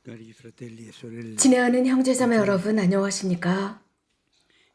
Cari fratelli e sorelle, 친애하는 형제자매 여러분 안녕하십니까?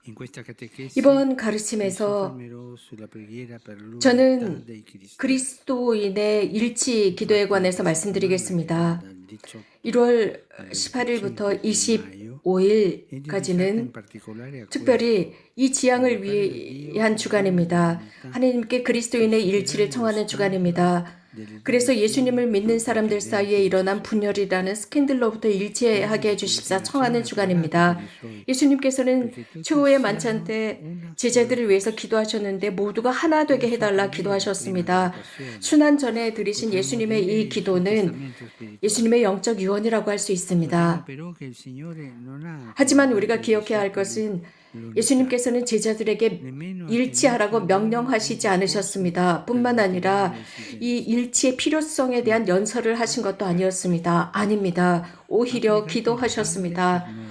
in questa catechesi 이번 mi 가르침에서 soffermerò sulla preghiera per l'unità 저는 dei cristiani. 그리스도인의 일치 기도에 Infatti, 관해서 la settimana che va 말씀드리겠습니다. dal 18 1월 al 18일부터 25 gennaio è dedicata in 25일까지는 particolare a 특별히 questo, 이 a 지향을 votare da Dio 위한 il dono 주간입니다. dell'unità 하나님께 per 그리스도인의 일치를 superare lo 청하는 scandalo 주간입니다. delle 그래서 divisioni 예수님을 믿는 tra i 사람들 사이에 credenti che si 일어난 soffrono. 분열이라는 스캔들로부터 일치하게 Egli, come 해주십사 donazione, 청하는 ha pagato per 주간입니다. i suoi, 예수님께서는 perché tutti 최후의 siano 만찬 때 una sola 제자들을 위해서 cosa. 기도하셨는데 모두가 하나 Per la 되게 sua 해달라 preghiera prima della 기도하셨습니다. passione 순환 전에 드리신 potremmo 예수님의 dire 이 il suo 기도는 testamento spirituale. 예수님의 영적 유언이라고 할 수 Notiamo 있습니다. però che il Signore non ha 하지만 comandato 우리가 ai 기억해야 할 discepoli 것은 l'unità, 예수님께서는 제자들에게 nemmeno ha tenuto 일치하라고 loro un 명령하시지 discorso 않으셨습니다. per 뿐만 motivare 아니라 le 이 esigenze, 일치의 필요성에 ma 대한 연설을 하신 것도 아니었습니다. 아닙니다. ha 오히려 pregato il Padre per 기도하셨습니다. noi,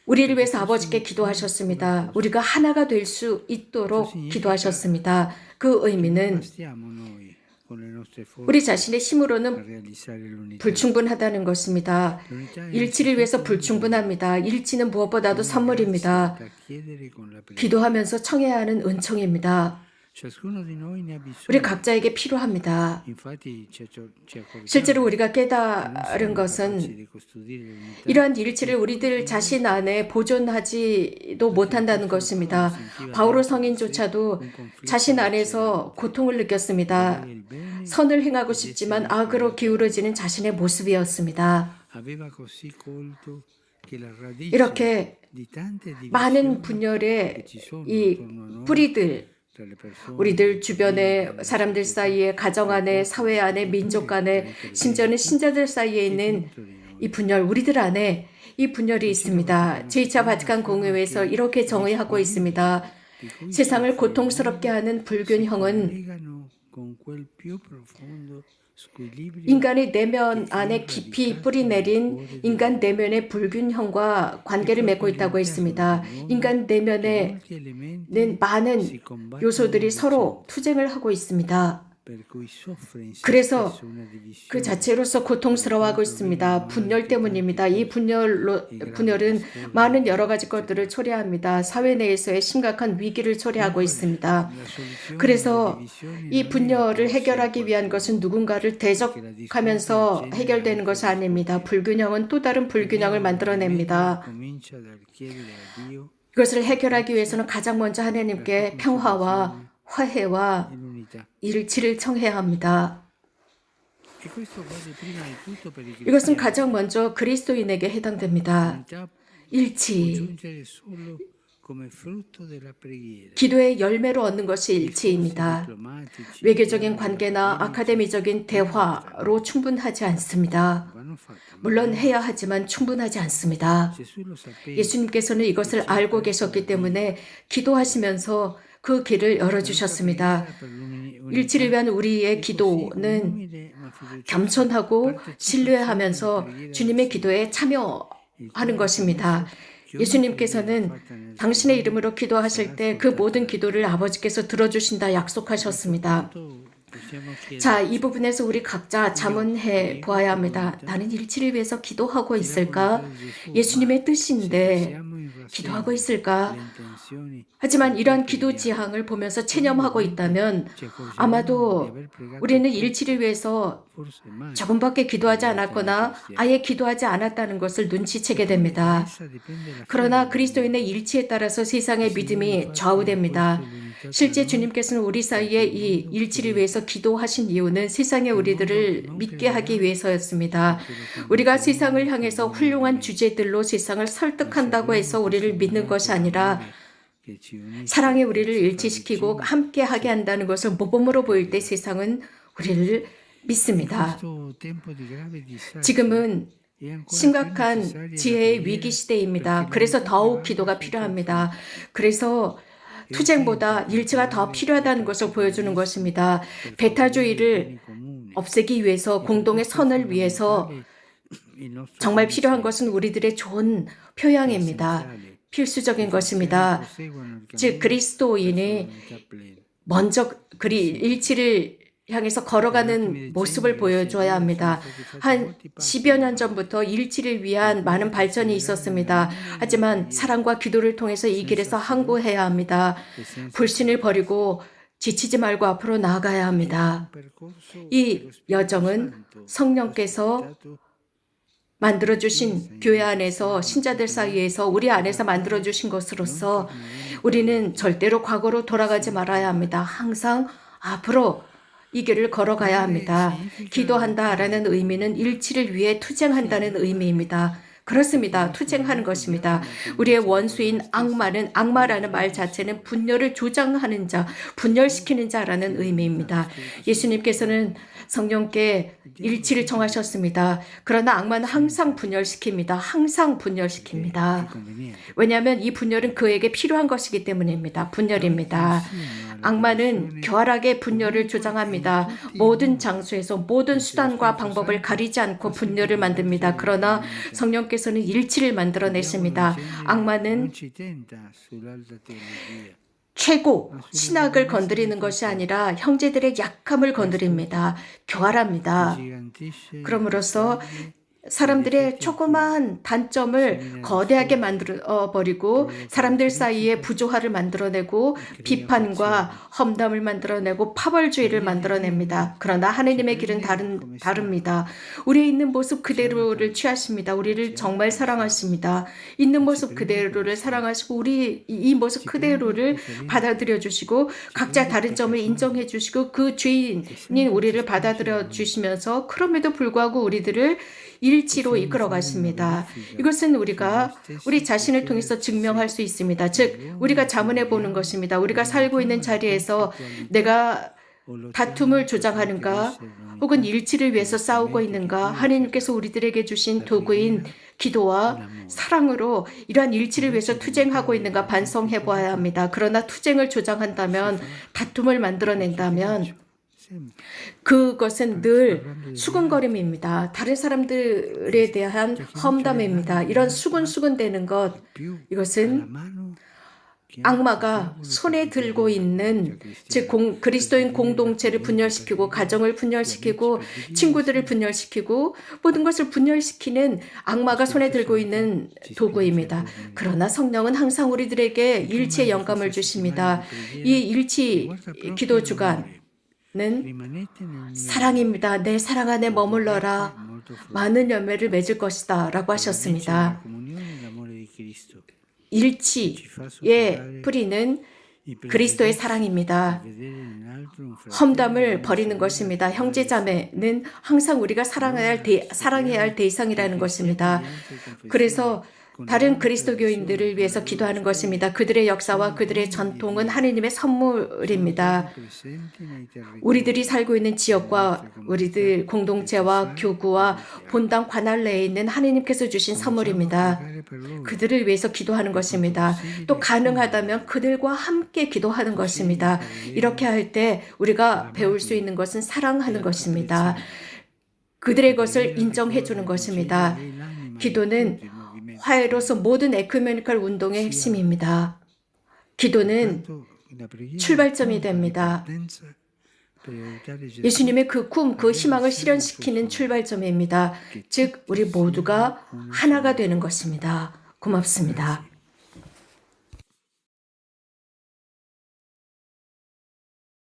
우리를 perché 위해서 fossimo 아버지께 una sola 기도하셨습니다. cosa. 우리가 하나가 될 수 Questo 있도록 significa 기도하셨습니다. 그 che non 의미는 bastiamo noi con le nostre 우리 forze 자신의 a 힘으로는 realizzare l'unità. 불충분하다는 것입니다. L'unità è 일치를 위해서 anzitutto un dono 불충분합니다. 일치는 e 무엇보다도 una grazia 선물입니다. da chiedere con la preghiera. 기도하면서 청해야 하는 은총입니다. Ciascuno di noi ne ha 우리 bisogno. 각자에게 필요합니다. Infatti ci 실제로 accorgiamo 우리가 che non 깨달은 siamo capaci 것은 di custodire l'unità 이러한 일치를 neppure 우리들 자신 finché 안에 보존하지도 perché 못한다는 l'Apostolo Paolo 것입니다. sentiva 바오로 dentro di sé 성인조차도 un conflitto 자신 안에서 lacerante 고통을 tra 느꼈습니다. volere il bene 선을 행하고 ed 싶지만 essere 악으로 inclinato al 기울어지는 male. 자신의 모습이었습니다. Aveva così colto che la radice 이렇게 di tante 많은 divisioni che 분열의 ci sono 이 attorno a noi, 뿌리들, tra le persone, 우리들 nelle famiglie, 주변의 nella 사람들 società, 사이에, 가정 nei 안에, popoli, 사회 안에, 민족 oppure tra 간에, i 심지어는 credenti, 신자들 사이에 è 있는 dentro di 이 noi. 분열, 우리들 안에 이 분열이 Vicino 있습니다. Vaticano 제2차 II 바티칸 afferma 공회에서 che 이렇게 gli 정의하고 squilibri 있습니다. di cui 세상을 soffre il 고통스럽게 mondo 하는 si 불균형은 collegano con quel più profondo squilibrio 인간의 che 내면 è 안에 깊이 radicato nel 뿌리내린 cuore 인간 dell'uomo. 내면의 불균형과 È 관계를 맺고 proprio 있다고 all'interno 했습니다. dell'uomo 인간 che 내면에는 molti elementi 많은 si combattono a 요소들이 서로 vicenda, 투쟁을 하고 있습니다. per cui soffre in se 그래서 stesso una 그 divisione 자체로서 dalla 고통스러워하고 quale 있습니다. provengono 분열 anche tanti 때문입니다. 이 costi e gravi 분열은 discordi 많은 여러 nella 가지 것들을 società. 초래합니다. 사회 내에서의 심각한 위기를 초래하고 Dunque, 있습니다. la soluzione alle 그래서 divisioni 이 non è 분열을 opporsi a 해결하기 위한 것은 qualcuno, 누군가를 perché la discordia 대적하면서 genera 해결되는 anche 것이 아닙니다. discordia. 불균형은 또 다른 불균형을 Preghiamo il rimedio 만들어냅니다. comincia dal chiedere a Dio 이것을 la 해결하기 pace, 위해서는 가장 먼저 la 하나님께 평화와 riconciliazione 화해와 e l'unità. 일치를 청해야 합니다. E questo vale prima di tutto per i 이것은 cristiani. 가장 먼저 그리스도인에게 해당됩니다. L'unità può 일치. giungere solo come frutto della preghiera. 기도의 열매로 얻는 것이 Discorsi 일치입니다. diplomatici, 외교적인 dialoghi 관계나 accademici 아카데미적인 non 대화로 bastano, 충분하지 않습니다. vanno fatte 물론 mai. 해야 하지만 충분하지 않습니다. Gesù lo sapeva 예수님께서는 e 이것을 ci ha 알고 aperto 계셨기 la via. 때문에 기도하시면서 그 길을 La nostra 열어주셨습니다. preghiera per 일치를 l'unità 위한 è 우리의 così 기도는 un'umile ma fiduciosa 겸손하고 partecipazione alla 신뢰하면서 preghiera del 주님의 기도에 Signore. Il 참여하는 Padre 것입니다. promesso che ogni preghiera 예수님께서는 fatta nel suo 당신의 nome 이름으로 기도하실 sarà 때 그 모든 ascoltata da 기도를 Dio. 아버지께서 들어주신다 A questo 약속하셨습니다. punto possiamo 자, 이 chiederci, 부분에서 우리 각자 io 자문해 prego 보아야 per 합니다. l'unità? 나는 일치를 위해서 기도하고 È la volontà 있을까? di Gesù, ma 예수님의 se 뜻인데 passiamo in 기도하고 rassegna 있을까? le intenzioni 하지만 per cui 이러한 기도 preghiamo, 지향을 보면서 체념하고 probabilmente 있다면 ci accorgeremo di 아마도 aver pregato 우리는 poco, 일치를 위해서 forse mai, 조금밖에 per 기도하지 l'unità dei 않았거나 cristiani. 아예 기도하지 않았다는 것을 눈치채게 Eppure da 됩니다. essa dipende la fede 그러나 del 그리스도인의 mondo. 일치에 따라서 Il 세상의 Signore 믿음이 infatti ha 좌우됩니다. posto l'unità tra 실제 noi 주님께서는 우리 perché 사이에 il 이 mondo 일치를 credesse. 위해서 기도하신 이유는 세상의 Il mondo 우리들을 non 믿게 하기 crederà 위해서였습니다. perché lo 우리가 convinceremo 세상을 con 향해서 buoni 훌륭한 elementi. 주제들로 세상을 Ma 설득한다고 se 해서 avremo 우리를 믿는 것이 testimoniato 아니라 l'amore che ci unisce 사랑이 e 우리를 ci fa 일치시키고 vicini, 함께 하게 한다는 것을 모범으로 보일 때 crederà. 세상은 우리를 In 믿습니다. questo tempo di grave disagio 지금은 è ancora più 심각한 necessaria la 지혜의 위기 preghiera 시대입니다. perché 그래서 l'unità 더욱 prevalga 기도가 sul 필요합니다. conflitto. 그래서 È 투쟁보다 urgente 일치가 더 cancellare i 필요하다는 것을 보여주는 particolarismi 것입니다. per favorire i 배타주의를 beni comuni. 없애기 위해서 E per 공동의 questo è 선을 위해서 fondamentale il nostro 정말 필요한 buon 것은 esempio. 우리들의 좋은 È 표양입니다. essenziale che 필수적인 i cristiani 것입니다. proseguano il 즉 cammino verso 그리스도인이 l'unità plena. 먼저 È semplice, 일치를 향해서 걸어가는 모습을 보여줘야 합니다. 한 10여 년 전부터 일치를 위한 많은 발전이 있었습니다. 하지만 사랑과 기도를 통해서 이 길에서 항구해야 합니다. 불신을 버리고 지치지 말고 앞으로 나아가야 합니다. 이 여정은 성령께서 만들어주신 교회 안에서 신자들 사이에서 우리 안에서 만들어주신 것으로서 우리는 절대로 과거로 돌아가지 말아야 합니다. 항상 앞으로 이 길을 걸어가야 합니다. 기도한다라는 의미는 일치를 위해 투쟁한다는 의미입니다. 그렇습니다. 투쟁하는 것입니다. 우리의 원수인 악마라는 말 자체는 분열을 조장하는 자, 분열시키는 자라는 의미입니다. 예수님께서는 성령께 일치를 청하셨습니다. 그러나 악마는 항상 분열시킵니다. 항상 분열시킵니다. 왜냐하면 이 분열은 그에게 필요한 것이기 때문입니다. 분열입니다. 악마는 교활하게 분열을 조장합니다. 모든 장소에서 모든 수단과 방법을 가리지 않고 분열을 만듭니다. 그러나 성령께서는 일치를 만들어내십니다. 악마는 최고 신학을 건드리는 것이 아니라 형제들의 약함을 건드립니다. 교활합니다. 그럼으로써 사람들의 조그마한 단점을 거대하게 만들어버리고 사람들 사이에 부조화를 만들어내고 비판과 험담을 만들어내고 파벌주의를 만들어냅니다. 그러나 하느님의 길은 다릅니다. 우리의 있는 모습 그대로를 취하십니다. 우리를 정말 사랑하십니다. 있는 모습 그대로를 사랑하시고 우리 이 모습 그대로를 받아들여 주시고 각자 다른 점을 인정해 주시고 그 죄인인 우리를 받아들여 주시면서 그럼에도 불구하고 우리들을 일치로 이끌어 가십니다. 이것은 우리가 우리 자신을 통해서 증명할 수 있습니다. 즉 우리가 자문해 보는 것입니다. 우리가 살고 있는 자리에서 내가 다툼을 조장하는가 혹은 일치를 위해서 싸우고 있는가 하나님께서 우리들에게 주신 도구인 기도와 사랑으로 이러한 일치를 위해서 투쟁하고 있는가 반성해 보아야 합니다. 그러나 투쟁을 조장한다면 다툼을 만들어낸다면 그것은 늘 수근거림입니다. 다른 사람들에 대한 험담입니다. 이런 수근수근대는 것, 이것은 악마가 손에 들고 있는 즉 그리스도인 공동체를 분열시키고 가정을 분열시키고 친구들을 분열시키고 모든 것을 분열시키는 악마가 손에 들고 있는 도구입니다. 그러나 성령은 항상 우리들에게 일치의 영감을 주십니다. 이 일치 기도 주간 는 사랑입니다. 내 사랑 안에 머물러라. 많은 열매를 맺을 것이다. 라고 하셨습니다. 일치의 뿌리는 그리스도의 사랑입니다. 험담을 버리는 것입니다. 형제자매는 항상 우리가 사랑해야 할 대상이라는 것입니다. 그래서 다른 그리스도교인들을 위해서 기도하는 것입니다. 그들의 역사와 그들의 전통은 하느님의 선물입니다. 우리들이 살고 있는 지역과 우리들 공동체와 교구와 본당 관할 내에 있는 하느님께서 주신 선물입니다. 그들을 위해서 기도하는 것입니다. 또 가능하다면 그들과 함께 기도하는 것입니다. 이렇게 할 때 우리가 배울 수 있는 것은 사랑하는 것입니다. 그들의 것을 인정해 주는 것입니다. 기도는 화해로서 모든 에큐메니컬 운동의 핵심입니다. 기도는 출발점이 됩니다. 예수님의 그 꿈, 그 희망을 실현시키는 출발점입니다. 즉 우리 모두가 하나가 되는 것입니다. 고맙습니다.